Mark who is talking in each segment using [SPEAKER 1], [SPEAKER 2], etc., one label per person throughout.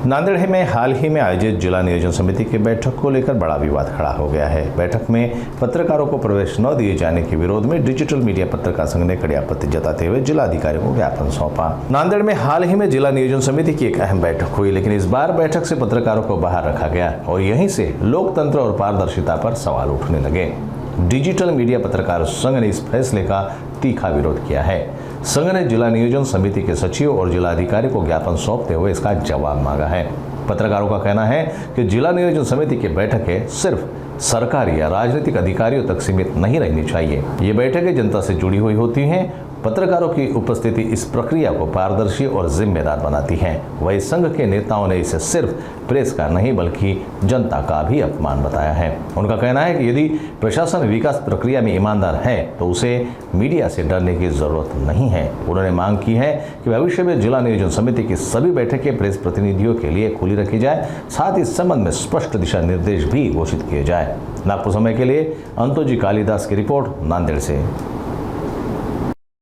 [SPEAKER 1] नांदेड़ में हाल ही में आयोजित जिला नियोजन समिति की बैठक को लेकर बड़ा विवाद खड़ा हो गया है। बैठक में पत्रकारों को प्रवेश न दिए जाने के विरोध में डिजिटल मीडिया पत्रकार संघ ने कड़ी आपत्ति जताते हुए जिला अधिकारियों को ज्ञापन सौंपा। नांदेड़ में हाल ही में जिला नियोजन समिति की एक अहम बैठक हुई, लेकिन इस बार बैठक से पत्रकारों को बाहर रखा गया और यहीं से लोकतंत्र और पारदर्शिता पर सवाल उठने लगे। डिजिटल मीडिया पत्रकार संघ ने इस फैसले का तीखा विरोध किया है। संघ ने जिला नियोजन समिति के सचिव और जिलाधिकारी को ज्ञापन सौंपते हुए इसका जवाब मांगा है। पत्रकारों का कहना है कि जिला नियोजन समिति की बैठकें सिर्फ सरकारी या राजनीतिक अधिकारियों तक सीमित नहीं रहनी चाहिए। ये बैठकें जनता से जुड़ी हुई होती हैं। पत्रकारों की उपस्थिति इस प्रक्रिया को पारदर्शी और जिम्मेदार बनाती है। वही संघ के नेताओं ने इसे सिर्फ प्रेस का नहीं बल्कि जनता का भी अपमान बताया है। उनका कहना है कि यदि प्रशासन विकास प्रक्रिया में ईमानदार है तो उसे मीडिया से डरने की जरूरत नहीं है। उन्होंने मांग की है कि भविष्य में जिला नियोजन समिति की सभी बैठकें प्रेस प्रतिनिधियों के लिए खुली रखी जाए, साथ ही इस संबंध में स्पष्ट दिशा निर्देश भी घोषित किए जाए। नागपुर समय के लिए अंतोजी कालिदास की रिपोर्ट नांदेड़ से।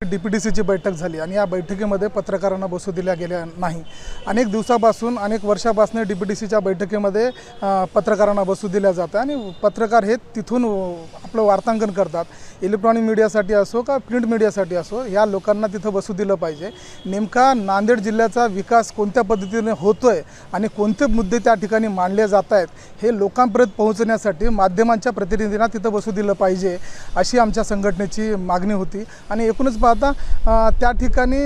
[SPEAKER 2] डीपीडीसीची बैठक झाली आणि या बैठकीमध्ये पत्रकारांना बसू दिल्या गेल्या नाही। अनेक दिवसापासून अनेक वर्षापासून डीपीडीसीच्या बैठकीमध्ये पत्रकारांना बसू दिल्या जातं आणि पत्रकार हे तिथून आपलं वार्तांकन करतात। इलेक्ट्रॉनिक मीडियासाठी असो का प्रिंट मीडियासाठी असो, या लोकांना तिथं बसू दिलं पाहिजे। नेमका नांदेड जिल्ह्याचा विकास कोणत्या पद्धतीने होतोय आणि कोणते मुद्दे त्या ठिकाणी मांडले जात आहेत हे लोकांपर्यंत पोहोचण्यासाठी माध्यमांच्या प्रतिनिधींना तिथं बसू दिलं पाहिजे, अशी आमच्या संघटनेची मागणी होती। आणि एकूणच पाहता त्या ठिकाणी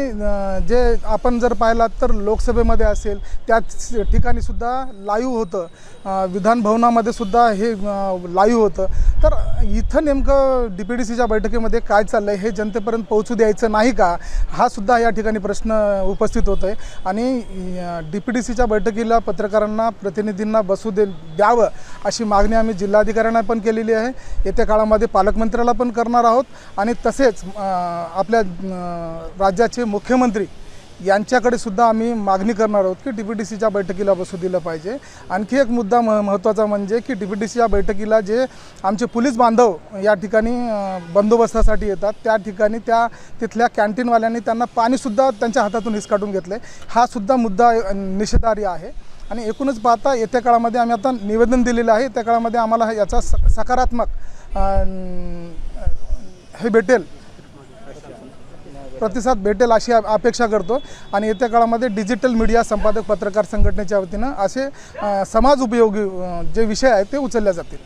[SPEAKER 2] जे आपण जर पाहिलात तर लोकसभेमध्ये असेल त्याच ठिकाणी सुद्धा लाईव्ह होतं, विधान भवनामध्ये सुद्धा हे लाईव्ह होतं। तर इथं नेमकं डीपीडीसीच्या बैठकीमध्ये काय चाललंय हे जनतेपर्यंत पोहोचू द्यायचं नाही का, हा सुद्धा या ठिकाणी प्रश्न उपस्थित होतोय। आणि डीपीडीसीच्या बैठकीला पत्रकारांना प्रतिनिधींना बसू द्यावं अशी मागणी आम्ही जिल्हाधिकाऱ्यांना पण केलेली आहे। येत्या काळामध्ये पालकमंत्र्याला पण करणार आहोत आणि तसेच आपल्या राज्याचे मुख्यमंत्री यांच्याकडे सुद्धा आम्ही मागणी करणार आहोत की डीपीडीसीच्या बैठकीला बसू दिलं पाहिजे। आणखी एक मुद्दा महत्त्वाचा म्हणजे की डीपीडीसीच्या बैठकीला जे आमचे पोलीस बांधव या ठिकाणी बंदोबस्तासाठी येतात, त्या ठिकाणी तिथल्या कॅन्टीनवाल्यांनी त्यांना पाणीसुद्धा त्यांच्या हातातून हिसकाटून घेतलं आहे, हा सुद्धा मुद्दा निषेधार्ह आहे। आणि एकूणच पाहता येत्या काळामध्ये आम्ही आता निवेदन दिलेलं आहे, त्या काळामध्ये आम्हाला याचा सकारात्मक हे भेटेल, प्रतिसाद भेटेल अशी अपेक्षा करतो। आणि येत्या काळामध्ये डिजिटल मीडिया संपादक पत्रकार संघटनेच्या वतीनं असे समाज उपयोगी जे विषय आहेत ते उचलले जातील।